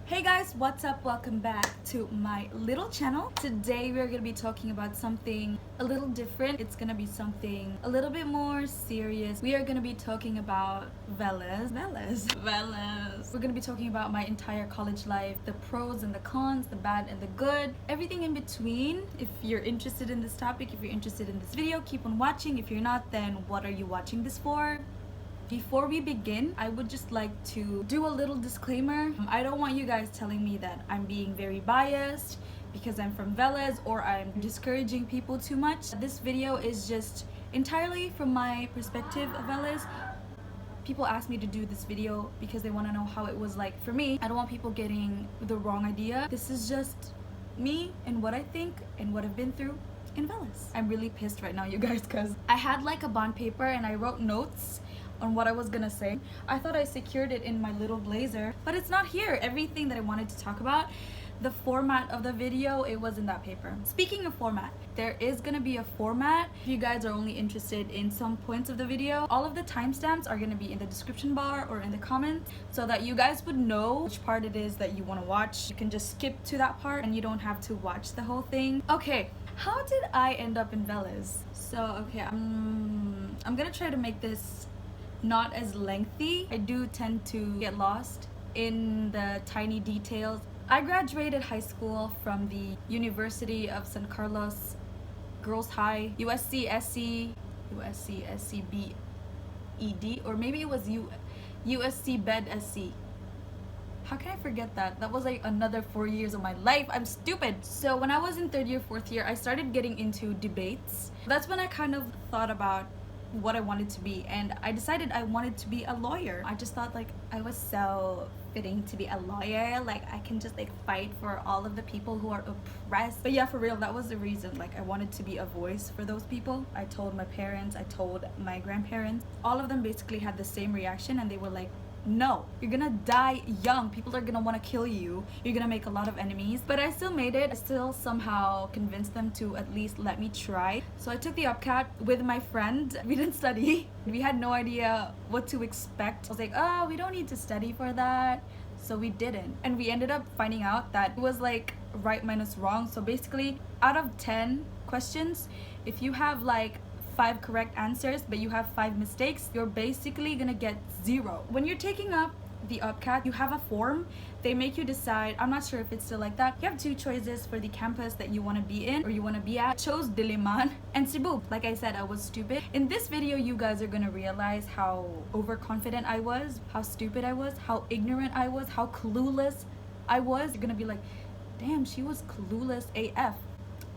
Hey guys, what's up? Welcome back to my little channel. Today we're gonna be talking about something a little different. It's gonna be something a little bit more serious. We are gonna be talking about Velez. We're gonna be talking about my entire college life, the pros and the cons, the bad and the good, everything in between. If you're interested in this topic, if you're interested in this video, keep on watching. If you're not, then what are you watching this for? Before we begin, I would just like to do a little disclaimer. I don't want you guys telling me that I'm being very biased because I'm from Velez or I'm discouraging people too much. This video is just entirely from my perspective of Velez. People ask me to do this video because they want to know how it was like for me. I don't want people getting the wrong idea. This is just me and what I think and what I've been through in Velez. I'm really pissed right now, you guys, because I had like a bond paper and I wrote notes on what I was gonna say. I thought I secured it in my little blazer, but it's not here. Everything that I wanted to talk about, the format of the video, it was in that paper. Speaking of format, there is gonna be a format. If you guys are only interested in some points of the video, all of the timestamps are gonna be in the description bar or in the comments so that you guys would know which part it is that you wanna watch. You can just skip to that part and you don't have to watch the whole thing. Okay, how did I end up in Velez? So, okay, I'm gonna try to make this not as lengthy. I do tend to get lost in the tiny details. I graduated high school from the University of San Carlos Girls High, USC SC BED, or maybe it was USC Bed SC. How can I forget that? That was like another 4 years of my life. I'm stupid. So when I was in third year, fourth year, I started getting into debates. That's when I kind of thought about what I wanted to be, and I decided I wanted to be a lawyer. I just thought like I was so fitting to be a lawyer, like I can just like fight for all of the people who are oppressed. But yeah, for real, that was the reason. Like I wanted to be a voice for those people. I told my parents, I told my grandparents, all of them basically had the same reaction, and they were like, no, you're gonna die young, people are gonna want to kill you, you're gonna make a lot of enemies. But I still made it. I still somehow convinced them to at least let me try. So I took the UPCAT with my friend. We didn't study. We had no idea what to expect. I was like, oh, we don't need to study for that. So we didn't, and we ended up finding out that it was like right minus wrong. So basically out of 10 questions, if you have like 5 correct answers but you have 5 mistakes, you're basically gonna get 0. When you're taking up the UPCAT, you have a form. They make you decide. I'm not sure if it's still like that. You have 2 choices for the campus that you want to be in or you want to be at. I chose Diliman and Cebu. Like I said, I was stupid. In this video, you guys are gonna realize how overconfident I was, how stupid I was, how ignorant I was, how clueless I was. You're gonna be like, damn, she was clueless AF.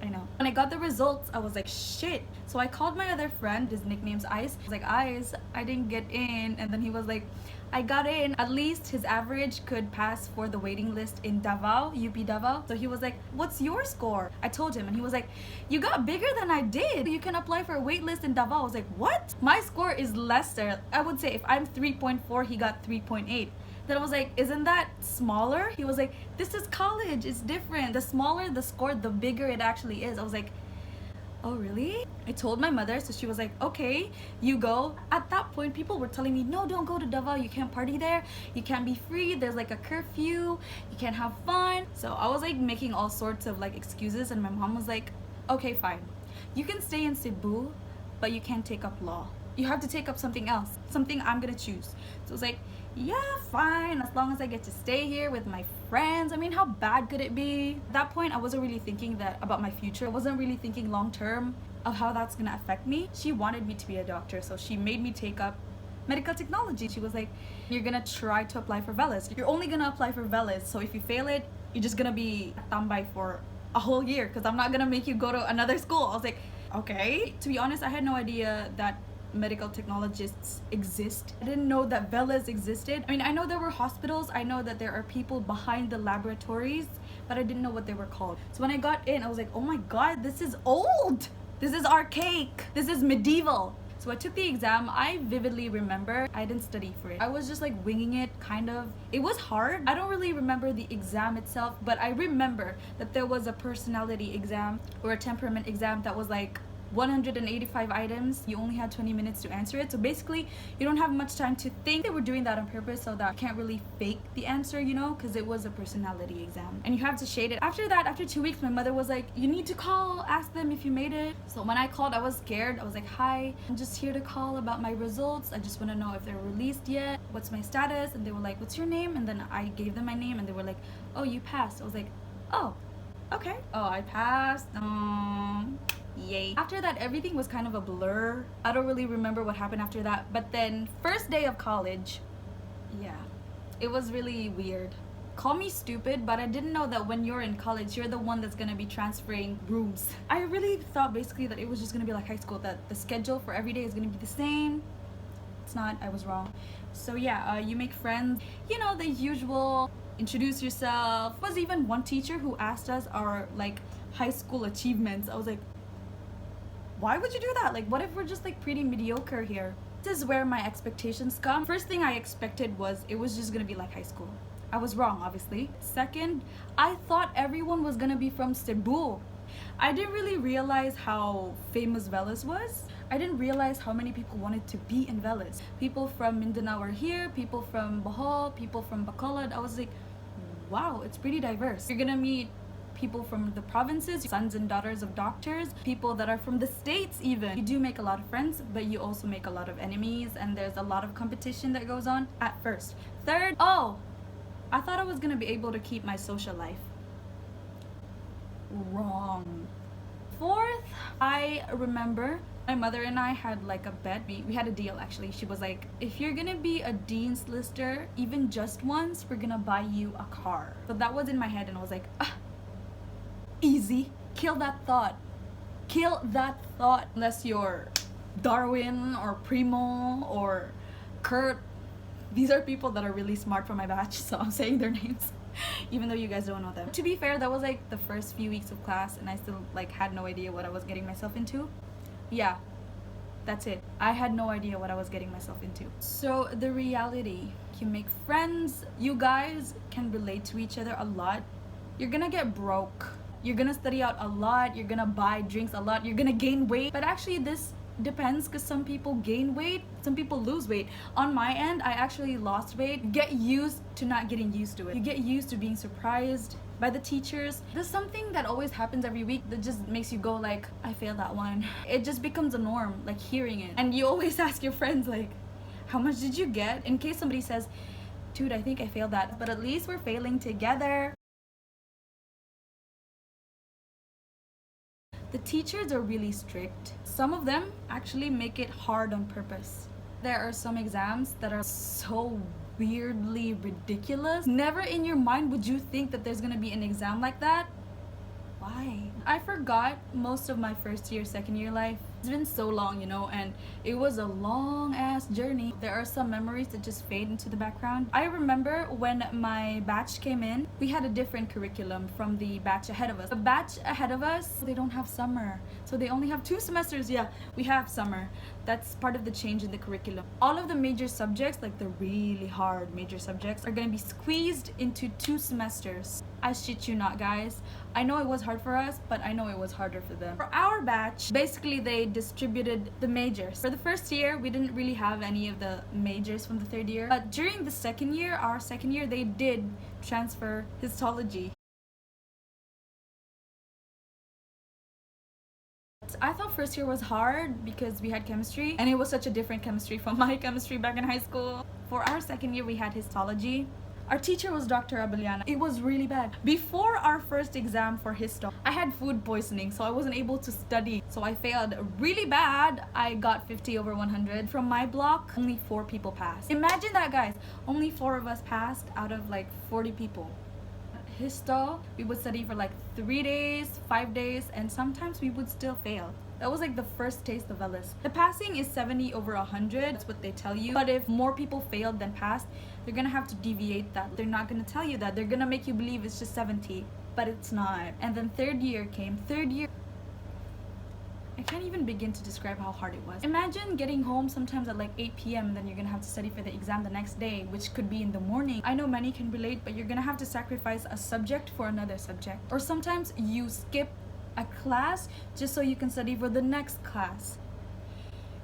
I know. When I got the results, I was like, shit. So I called my other friend, his nickname's Ice. I was like, Ice, I didn't get in. And then he was like, I got in. At least his average could pass for the waiting list in Davao, UP Davao. So he was like, what's your score? I told him, and he was like, you got bigger than I did. You can apply for a wait list in Davao. I was like, what? My score is lesser. I would say if I'm 3.4, he got 3.8. Then I was like, isn't that smaller? He was like, this is college, it's different. The smaller the score, the bigger it actually is. I was like, oh really? I told my mother, so she was like, okay, you go. At that point, people were telling me, no, don't go to Davao, you can't party there, you can't be free, there's like a curfew, you can't have fun. So I was like making all sorts of like excuses, and my mom was like, okay, fine, you can stay in Cebu, but you can't take up law. You have to take up something else, something I'm gonna choose. So I was like, yeah, fine, as long as I get to stay here with my friends. I mean, how bad could it be? At that point, I wasn't really thinking that about my future. I wasn't really thinking long term of how that's gonna affect me. She wanted me to be a doctor, so she made me take up medical technology. She was like, you're gonna try to apply for Velez. You're only gonna apply for Velez, so if you fail it, you're just gonna be a tambay for a whole year because I'm not gonna make you go to another school. I was like, okay. To be honest, I had no idea that medical technologists exist. I didn't know that Velez existed. I mean, I know there were hospitals, I know that there are people behind the laboratories, but I didn't know what they were called. So when I got in, I was like, oh my god, this is old, this is archaic, this is medieval. So I took the exam. I vividly remember I didn't study for it. I was just like winging it, kind of. It was hard. I don't really remember the exam itself, but I remember that there was a personality exam or a temperament exam that was like 185 items. You only had 20 minutes to answer it, so basically you don't have much time to think. They were doing that on purpose so that you can't really fake the answer, you know, because it was a personality exam and you have to shade it. After that, after 2 weeks, my mother was like, you need to call, ask them if you made it. So when I called, I was scared. I was like, hi, I'm just here to call about my results. I just want to know if they're released yet, what's my status. And they were like, what's your name? And then I gave them my name and they were like, oh, you passed. I was like, oh, okay. Oh, I passed. Yay. After that, everything was kind of a blur. I don't really remember what happened after that. But then first day of college, yeah, it was really weird. Call me stupid, but I didn't know that when you're in college, you're the one that's gonna be transferring rooms. I really thought basically that it was just gonna be like high school, that the schedule for every day is gonna be the same. It's not. I was wrong. So yeah, you make friends, you know, the usual, introduce yourself. There was even one teacher who asked us our like high school achievements. I was like, why would you do that? Like, what if we're just like pretty mediocre here? This is where my expectations come. First thing I expected was it was just gonna be like high school. I was wrong, obviously. Second, I thought everyone was gonna be from Cebu. I didn't really realize how famous Velez was. I didn't realize how many people wanted to be in Velez. People from Mindanao are here, people from Bohol, people from Bacolod. I was like, wow, it's pretty diverse. You're gonna meet people from the provinces, sons and daughters of doctors, people that are from the states even. You do make a lot of friends, but you also make a lot of enemies, and there's a lot of competition that goes on at first. Third, oh, I thought I was gonna be able to keep my social life. Wrong. Fourth, I remember my mother and I had like a bet. We had a deal actually. She was like, if you're gonna be a dean's lister, even just once, we're gonna buy you a car. So that was in my head and I was like, ah, easy. Kill that thought. Kill that thought. Unless you're Darwin or Primo or Kurt. These are people that are really smart from my batch, so I'm saying their names even though you guys don't know them. To be fair, that was like the first few weeks of class and I still like had no idea what I was getting myself into. Yeah, that's it. I had no idea what I was getting myself into. So the reality, you make friends, you guys can relate to each other a lot. You're gonna get broke. You're gonna study out a lot. You're gonna buy drinks a lot. You're gonna gain weight. But actually this depends because some people gain weight, some people lose weight. On my end, I actually lost weight. You get used to not getting used to it. You get used to being surprised by the teachers. There's something that always happens every week that just makes you go like, I failed that one. It just becomes a norm, like hearing it. And you always ask your friends like, how much did you get? In case somebody says, dude, I think I failed that. But at least we're failing together. The teachers are really strict. Some of them actually make it hard on purpose. There are some exams that are so weirdly ridiculous. Never in your mind would you think that there's gonna be an exam like that. Why? I forgot most of my first year, second year life. It's been so long, you know, and it was a long ass journey. There are some memories that just fade into the background. I remember when my batch came in, we had a different curriculum from the batch ahead of us. The batch ahead of us, they don't have summer. So they only have 2 semesters. Yeah, we have summer. That's part of the change in the curriculum. All of the major subjects, like the really hard major subjects, are gonna be squeezed into 2 semesters. I shit you not, guys. I know it was hard for us, but I know it was harder for them. For our batch, basically they distributed the majors. For the first year, we didn't really have any of the majors from the third year. But during the second year, our second year, they did transfer histology. I thought first year was hard because we had chemistry and it was such a different chemistry from my chemistry back in high school. For our second year, we had histology. Our teacher was Dr. Abeliana. It was really bad. Before our first exam for histo, I had food poisoning, so I wasn't able to study. So I failed really bad. I got 50 over 100. From my block, only 4 people passed. Imagine that, guys. Only 4 of us passed out of like 40 people. Histo, we would study for like 3 days, 5 days, and sometimes we would still fail. That was like the first taste of Velez. The passing is 70 over 100. That's what they tell you. But if more people failed than passed, they're gonna have to deviate that. They're not gonna tell you that. They're gonna make you believe it's just 70, but it's not. And then third year came. Third year, I can't even begin to describe how hard it was. Imagine getting home sometimes at like 8 p.m. and then you're gonna have to study for the exam the next day, which could be in the morning. I know many can relate, but you're gonna have to sacrifice a subject for another subject. Or sometimes you skip a class just so you can study for the next class.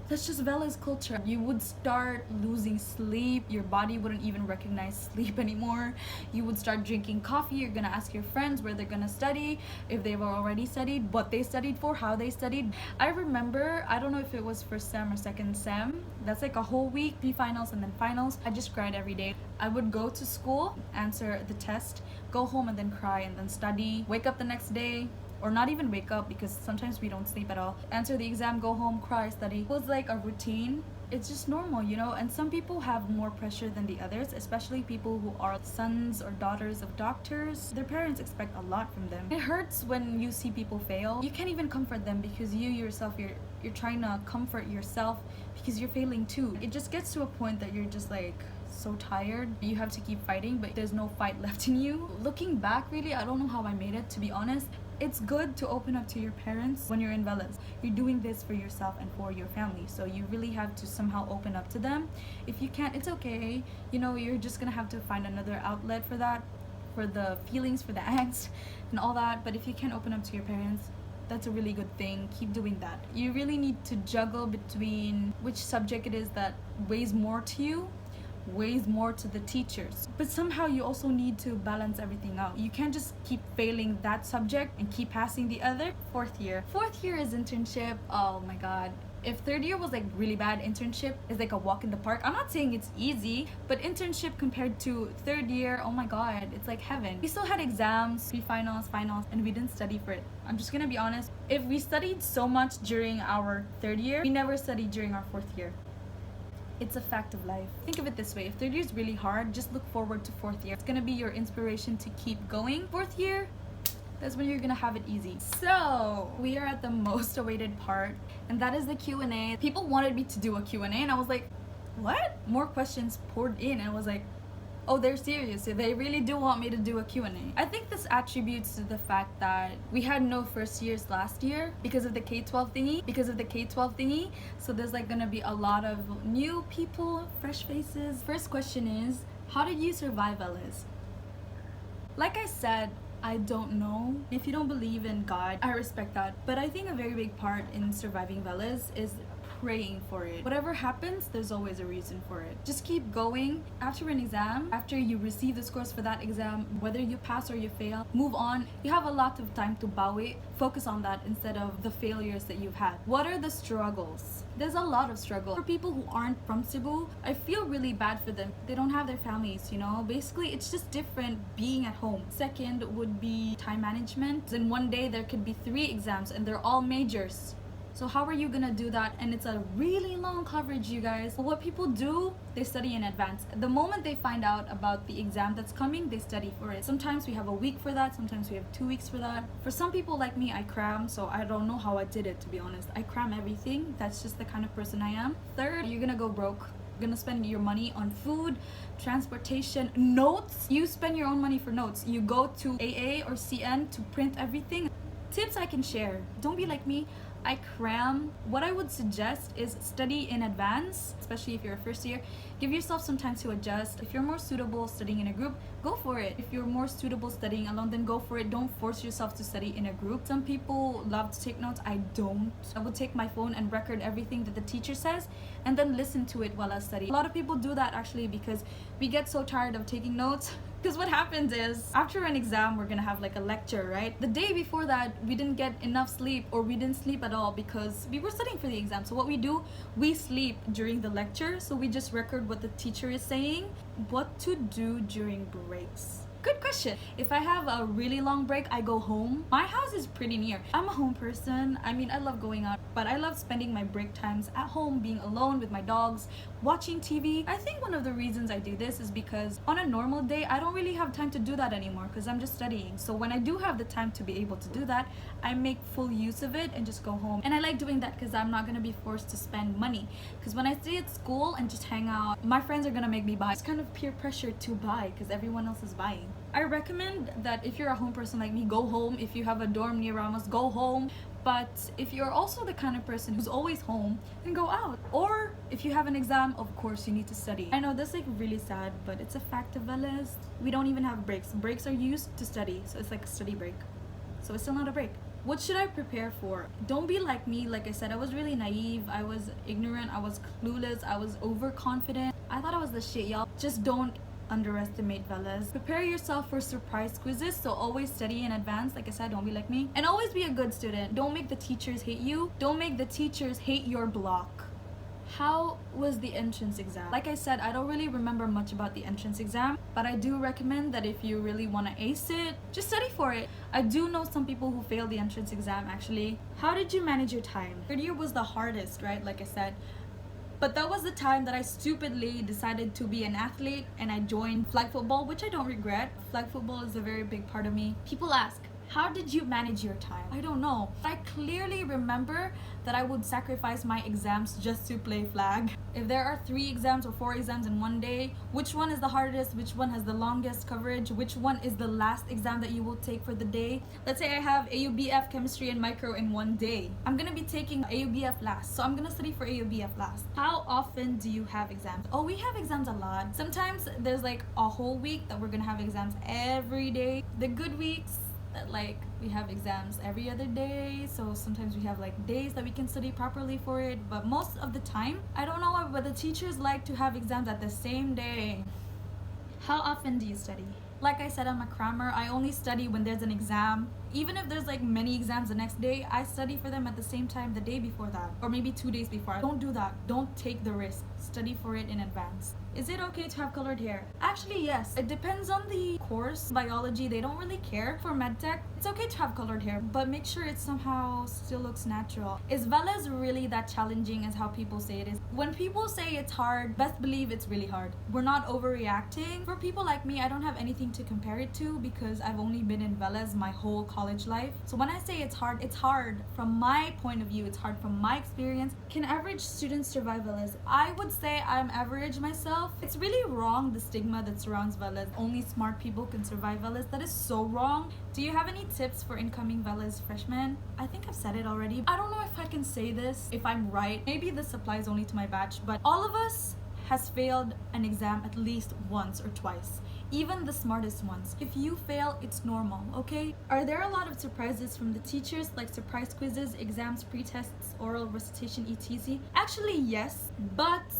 That's just Velez culture. You would start losing sleep. Your body wouldn't even recognize sleep anymore. You would start drinking coffee. You're gonna ask your friends where they're gonna study, if they've already studied, what they studied for, how they studied. I remember, I don't know if it was first sem or second sem, that's like a whole week, pre-finals and then finals. I just cried every day. I would go to school, answer the test, go home and then cry and then study, wake up the next day, or not even wake up because sometimes we don't sleep at all, answer the exam, go home, cry, study. It was like a routine. It's just normal, you know. And some people have more pressure than the others, especially people who are sons or daughters of doctors. Their parents expect a lot from them. It hurts when you see people fail. You can't even comfort them because you yourself, you're trying to comfort yourself because you're failing too. It just gets to a point that you're just like so tired. You have to keep fighting, but there's no fight left in you. Looking back, really, I don't know how I made it, to be honest. It's good to open up to your parents when you're in Velez. You're doing this for yourself and for your family, so you really have to somehow open up to them. If you can't, it's okay. You know, you're just gonna have to find another outlet for that, for the feelings, for the angst and all that. But if you can't open up to your parents, that's a really good thing. Keep doing that. You really need to juggle between which subject it is that weighs more to you, weighs more to the teachers, but somehow you also need to balance everything out. You can't just keep failing that subject and keep passing the other. Fourth year is internship. Oh my god, if third year was like really bad, internship is like a walk in the park. I'm not saying it's easy, but internship compared to third year, oh my god, it's like heaven. We still had exams, pre-finals, finals, and we didn't study for it. I'm just gonna be honest, if we studied so much during our third year, we never studied during our fourth year. It's a fact of life. Think of it this way, if third year is really hard, just look forward to fourth year. It's gonna be your inspiration to keep going. Fourth year, that's when you're gonna have it easy. So we are at the most awaited part, and that is the Q&A. People wanted me to do a Q&A, and I was like, what? More questions poured in, and I was like, oh, they're serious. They really do want me to do a Q&A. I think this attributes to the fact that we had no first years last year because of the K-12 thingy. So there's like gonna be a lot of new people, fresh faces. First question is, how did you survive Velez? Like I said, I don't know. If you don't believe in God, I respect that. But I think a very big part in surviving Velez is praying for it. Whatever happens, there's always a reason for it. Just keep going. After an exam, after you receive the scores for that exam, whether you pass or you fail, move on. You have a lot of time to bawi. Focus on that instead of the failures that you've had. What are the struggles? There's a lot of struggle. For people who aren't from Cebu, I feel really bad for them. They don't have their families, you know? Basically, it's just different being at home. Second would be time management. In one day, there could be 3 exams and they're all majors. So how are you gonna do that? And it's a really long coverage, you guys. What people do, they study in advance. The moment they find out about the exam that's coming, they study for it. Sometimes we have a week for that, sometimes we have 2 weeks for that. For some people like me, I cram, so I don't know how I did it, to be honest. I cram everything. That's just the kind of person I am. Third, you're gonna go broke. You're gonna spend your money on food, transportation, notes. You spend your own money for notes. You go to AA or CN to print everything. Tips I can share. Don't be like me. I cram. What I would suggest is study in advance, especially if you're a first year. Give yourself some time to adjust. If you're more suitable studying in a group, go for it. If you're more suitable studying alone, then go for it. Don't force yourself to study in a group. Some people love to take notes. I don't. I would take my phone and record everything that the teacher says and then listen to it while I study. A lot of people do that actually because we get so tired of taking notes. Because what happens is, after an exam, we're gonna have like a lecture, right? The day before that, we didn't get enough sleep or we didn't sleep at all because we were studying for the exam. So what we do, we sleep during the lecture. So we just record what the teacher is saying. What to do during breaks? Good question. If I have a really long break, I go home. My house is pretty near. I'm a home person. I mean, I love going out, but I love spending my break times at home, being alone with my dogs, watching TV. I think one of the reasons I do this is because on a normal day, I don't really have time to do that anymore because I'm just studying. So when I do have the time to be able to do that, I make full use of it and just go home. And I like doing that because I'm not going to be forced to spend money. Because when I stay at school and just hang out, my friends are going to make me buy. It's kind of peer pressure to buy because everyone else is buying. I recommend that if you're a home person like me, go home. If you have a dorm near Ramos, go home. But if you're also the kind of person who's always home, then go out. Or if you have an exam, of course you need to study. I know that's like really sad, but it's a fact of Velez. We don't even have breaks. Breaks are used to study, so it's like a study break. so it's still not a break. What should I prepare for? Don't be like me. Like I said, I was really naive, I was ignorant, I was clueless, I was overconfident. I thought I was the shit, y'all. Just don't underestimate Velez. Prepare yourself for surprise quizzes, so always study in advance. Like I said, don't be like me. And always be a good student. Don't make the teachers hate you. Don't make the teachers hate your block. How was the entrance exam? Like I said, I don't really remember much about the entrance exam, but I do recommend that if you really want to ace it, just study for it. I do know some people who failed the entrance exam actually. How did you manage your time? Third year was the hardest, right? Like I said. But that was the time that I stupidly decided to be an athlete and I joined flag football, which I don't regret. Flag football is a very big part of me. People ask, how did you manage your time? I don't know. I clearly remember that I would sacrifice my exams just to play flag. If there are 3 exams or 4 exams in one day, which one is the hardest? Which one has the longest coverage? Which one is the last exam that you will take for the day? Let's say I have AUBF, chemistry, and micro in one day. I'm gonna be taking AUBF last, so I'm gonna study for AUBF last. How often do you have exams? Oh, we have exams a lot. Sometimes there's like a whole week that we're gonna have exams every day. The good weeks, like we have exams every other day, so sometimes we have like days that we can study properly for it, but most of the time, I don't know why, but the teachers like to have exams at the same day. How often do you study? Like I said, I'm a crammer. I only study when there's an exam. Even if there's like many exams the next day, I study for them at the same time the day before that, or maybe 2 days before. Don't do that. Don't take the risk. Study for it in advance. Is it okay to have colored hair? Actually, yes. It depends on the course. Biology, they don't really care. For Medtech, it's okay to have colored hair, but make sure it somehow still looks natural. Is Velez really that challenging as how people say it is? When people say it's hard, best believe it's really hard. We're not overreacting. For people like me, I don't have anything to compare it to because I've only been in Velez my whole college life. So when I say it's hard from my point of view. It's hard from my experience. Can average students survive Velez? I would say I'm average myself. It's really wrong, the stigma that surrounds Velez. Only smart people can survive Velez. That is so wrong. Do you have any tips for incoming Velez freshmen? I think I've said it already. I don't know if I can say this, if I'm right. Maybe this applies only to my batch, but all of us has failed an exam at least once or twice. Even the smartest ones. If you fail, it's normal, okay? Are there a lot of surprises from the teachers, like surprise quizzes, exams, pre-tests, oral recitation, etc.? Actually, yes, but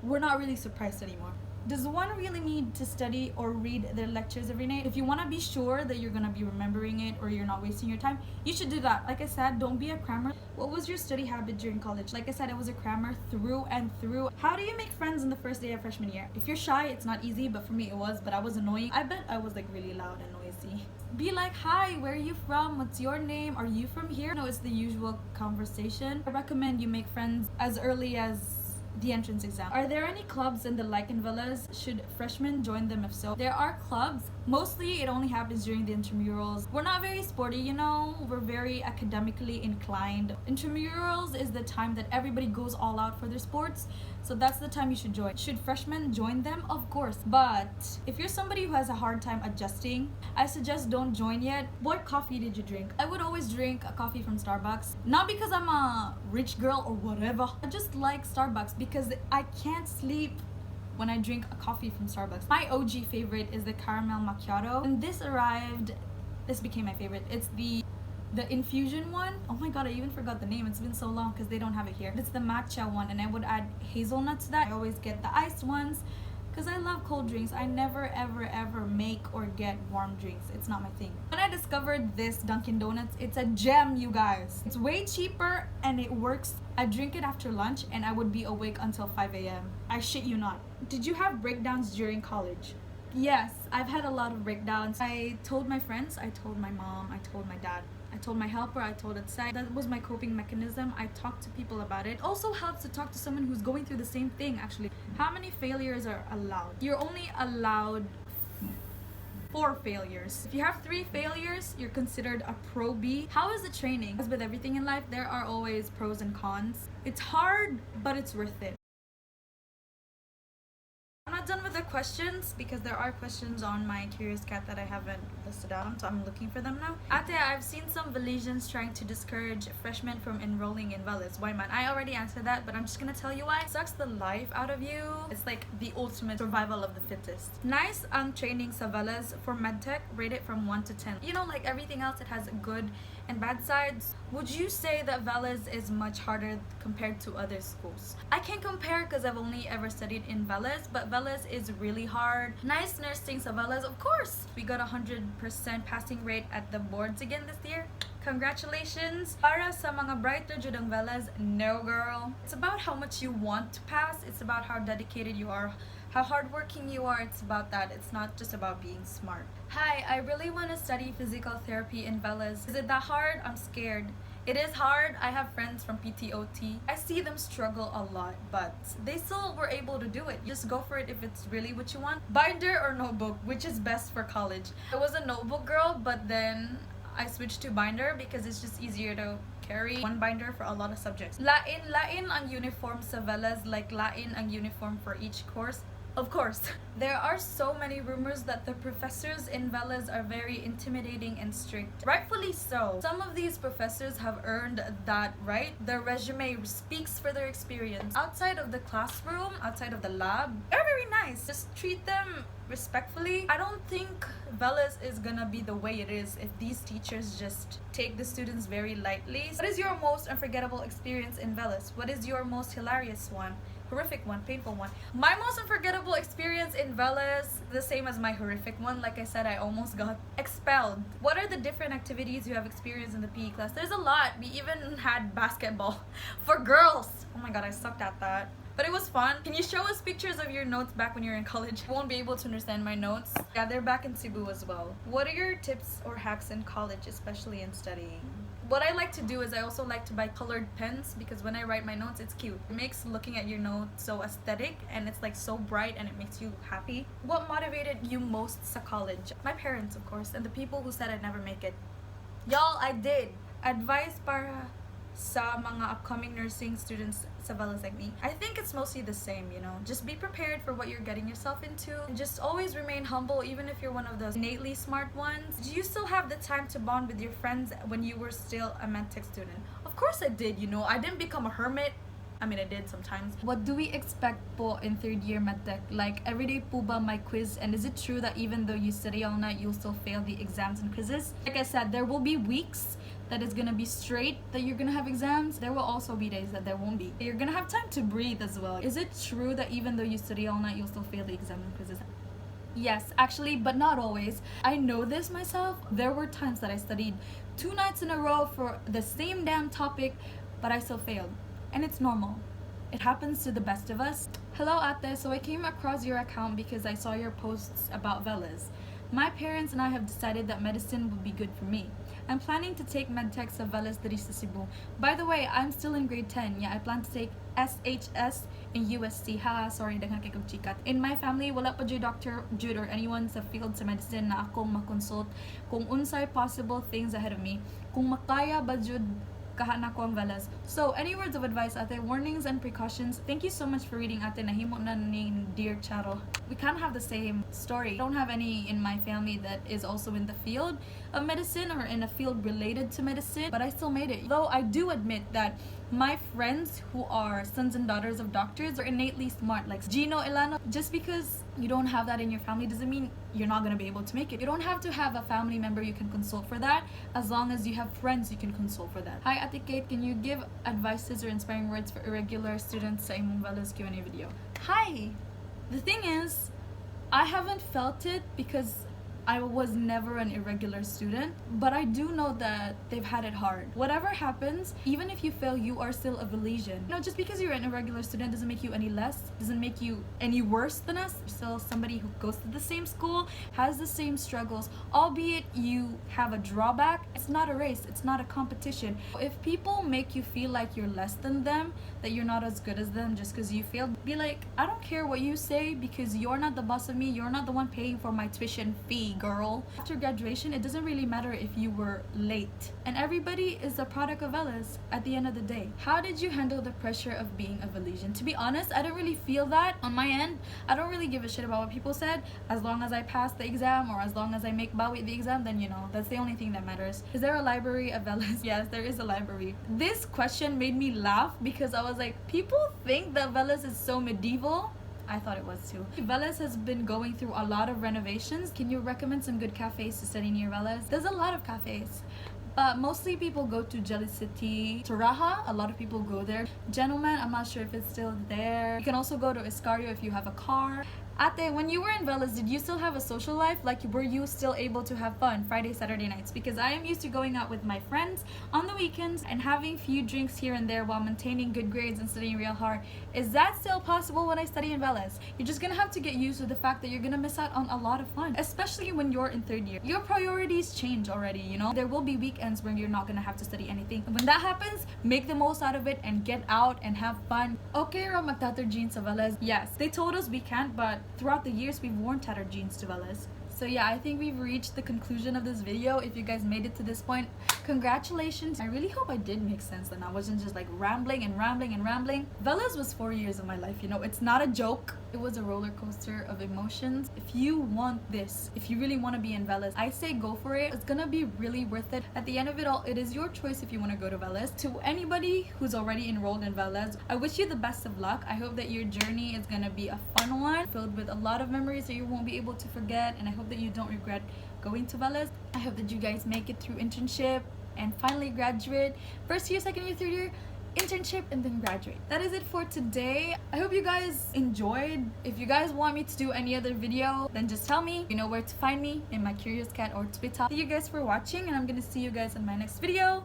we're not really surprised anymore. Does one really need to study or read their lectures every night? If you want to be sure that you're going to be remembering it or you're not wasting your time, you should do that. Like I said, don't be a crammer. What was your study habit during college? Like I said, I was a crammer through and through. How do you make friends on the first day of freshman year? If you're shy, it's not easy, but for me it was, but I was annoying. I bet I was like really loud and noisy. Be like, hi, where are you from? What's your name? Are you from here? No, it's the usual conversation. I recommend you make friends as early as the entrance exam. Are there any clubs and the like in Velez? Should freshmen join them? If so, there are clubs. Mostly it only happens during the intramurals. We're not very sporty, you know, we're very academically inclined. Intramurals is the time that everybody goes all out for their sports, so that's the time you should join. Should freshmen join them? Of course, but if you're somebody who has a hard time adjusting, I suggest don't join yet. What coffee did you drink? I would always drink a coffee from Starbucks, not because I'm a rich girl or whatever. I just like Starbucks because I can't sleep when I drink a coffee from Starbucks. My OG favorite is the caramel macchiato, and this became my favorite. It's the infusion one. Oh my god, I even forgot the name. It's been so long because they don't have it here. It's the matcha one, and I would add hazelnuts to that. I always get the iced ones because I love cold drinks. I never ever make or get warm drinks. It's not my thing. When I discovered this Dunkin' Donuts, it's a gem, you guys. It's way cheaper and it works. I drink it after lunch and I would be awake until 5 a.m. I shit you not. Did you have breakdowns during college? Yes, I've had a lot of breakdowns. I told my friends, I told my mom, I told my dad, I told my helper, I told outside. That was my coping mechanism. I talked to people about it. It also helps to talk to someone who's going through the same thing, actually. How many failures are allowed? You're only allowed 4 failures. If you have 3 failures, you're considered a pro B. How is the training? As with everything in life, there are always pros and cons. It's hard, but it's worth it. I'm not done with the questions, because there are questions on my CURIOUSCAT that I haven't listed down, so I'm looking for them now. Ate, I've seen some Velesians trying to discourage freshmen from enrolling in Velez. Why, man? I already answered that, but I'm just gonna tell you why. It sucks the life out of you. It's like the ultimate survival of the fittest. Nice training sa Velez for Medtech, rate it from 1 to 10. You know, like everything else, it has good and bad sides. Would you say that Velez is much harder compared to other schools? I can't compare because I've only ever studied in Velez, but Velez is really hard. Nice nursing sa Velez, of course. We got 100% passing rate at the boards again this year. Congratulations! Para sa mga brighter jud ang Velez, no girl. It's about how much you want to pass. It's about how dedicated you are, how hardworking you are. It's about that. It's not just about being smart. Hi, I really want to study physical therapy in Velez. Is it that hard? I'm scared. It is hard. I have friends from PTOT. I see them struggle a lot, but they still were able to do it. Just go for it if it's really what you want. Binder or notebook, which is best for college? I was a notebook girl, but then I switched to binder because it's just easier to carry one binder for a lot of subjects. Lain ang uniform sa Velez, like lain ang uniform for each course. Of course, there are so many rumors that the professors in Velez are very intimidating and strict. Rightfully so. Some of these professors have earned that right. Their resume speaks for their experience. Outside of the classroom, outside of the lab, they're very nice. Just treat them respectfully. I don't think Velez is gonna be the way it is if these teachers just take the students very lightly. What is your most unforgettable experience in Velez? What is your most hilarious one? Horrific one, painful one. My most unforgettable experience in Velez, the same as my horrific one. Like I said, I almost got expelled. What are the different activities you have experienced in the PE class? There's a lot. We even had basketball for girls. Oh my god, I sucked at that. But it was fun. Can you show us pictures of your notes back when you were in college? You won't be able to understand my notes. Yeah, they're back in Cebu as well. What are your tips or hacks in college, especially in studying? What I like to do is I also like to buy colored pens because when I write my notes, it's cute. It makes looking at your notes so aesthetic and it's like so bright and it makes you happy. What motivated you most sa college? My parents, of course, and the people who said I'd never make it. Y'all, I did. Advice para sa mga upcoming nursing students sa Velez like me. I think it's mostly the same, you know. Just be prepared for what you're getting yourself into. And just always remain humble even if you're one of those innately smart ones. Do you still have the time to bond with your friends when you were still a Medtech student? Of course I did, you know. I didn't become a hermit. I mean, I did sometimes. What do we expect po in third year Medtech? Like, everyday po ba my quiz? And is it true that even though you study all night, you'll still fail the exams and quizzes? Like I said, there will be weeks that is gonna be straight that you're gonna have exams. There will also be days that there won't be. You're gonna have time to breathe as well. Is it true that even though you study all night, you'll still fail the exams and quizzes? Yes, actually, but not always. I know this myself. There were times that I studied 2 nights in a row for the same damn topic, but I still failed. And it's normal. It happens to the best of us. Hello ate, so I came across your account because I saw your posts about Velez. My parents and I have decided that medicine would be good for me. I'm planning to take Medtech sa Velez diri sa Cebu. By the way, I'm still in grade 10. Yeah, I plan to take SHS in USC. Ha, sorry, daghan kay kog chikat. In my family, wala pa jud Dr. Jude or anyone sa field sa medicine na akong makonsult kung unsay possible things ahead of me. Kung makaya ba jud kahana ko ang Velez. So, any words of advice ate? Warnings and precautions? Thank you so much for reading ate. Nahimo na ning Dear Charo. We kind of have the same story. I don't have any in my family that is also in the field of medicine or in a field related to medicine, but I still made it. Though I do admit that my friends who are sons and daughters of doctors are innately smart, like Gino, Ilana. Just because you don't have that in your family doesn't mean you're not going to be able to make it. You don't have to have a family member you can consult for that, as long as you have friends you can consult for that. Hi Ate Kate, can you give advices or inspiring words for irregular students sa imong Velez Q&A video? Hi! The thing is, I haven't felt it because I was never an irregular student, but I do know that they've had it hard. Whatever happens, even if you fail, you are still a Velesian. You know, just because you're an irregular student doesn't make you any less, doesn't make you any worse than us. You're still somebody who goes to the same school, has the same struggles, albeit you have a drawback. It's not a race, it's not a competition. If people make you feel like you're less than them, that you're not as good as them just because you failed, be like, I don't care what you say because you're not the boss of me, you're not the one paying for my tuition fee. girl. After graduation, it doesn't really matter if you were late. And everybody is a product of Velez at the end of the day. How did you handle the pressure of being a Velesian? To be honest, I don't really feel that on my end. I don't really give a shit about what people said. As long as I pass the exam or as long as I make bawi the exam, then you know, that's the only thing that matters. Is there a library at Velez? Yes, there is a library. This question made me laugh because I was like, people think that Velez is so medieval. I thought it was too. Velez has been going through a lot of renovations. Can you recommend some good cafes to study near Velez? There's a lot of cafes, but mostly people go to Jelly City. Taraha, a lot of people go there. Gentleman, I'm not sure if it's still there. You can also go to Iscario if you have a car. Ate, when you were in Velez, did you still have a social life? Like, were you still able to have fun Friday, Saturday nights? Because I am used to going out with my friends on the weekends and having few drinks here and there while maintaining good grades and studying real hard. Is that still possible when I study in Velez? You're just gonna have to get used to the fact that you're gonna miss out on a lot of fun, especially when you're in third year. Your priorities change already, you know? There will be weekends when you're not gonna have to study anything. And when that happens, make the most out of it and get out and have fun. Okay, ra magtatter jeans sa Velez. Yes, they told us we can't, but throughout the years we've worn tattered jeans to Velez. So yeah, I think we've reached the conclusion of this video. If you guys made it to this point, congratulations. I really hope I did make sense and I wasn't just like rambling and rambling and rambling. Velez was 4 years of my life, you know, it's not a joke. It was a roller coaster of emotions. If you want this, if you really want to be in Velez, I say go for it. It's gonna be really worth it. At the end of it all, it is your choice if you want to go to Velez. To anybody who's already enrolled in Velez, I wish you the best of luck. I hope that your journey is gonna be a fun one, filled with a lot of memories that you won't be able to forget, and I hope that you don't regret going to Velez. I hope that you guys make it through internship and finally graduate. First year, second year, third year, internship, and then graduate. That is it for today. I hope you guys enjoyed. If you guys want me to do any other video, then just tell me. You know where to find me, in my CuriousCat or Twitter. Thank you guys for watching, and I'm gonna see you guys in my next video.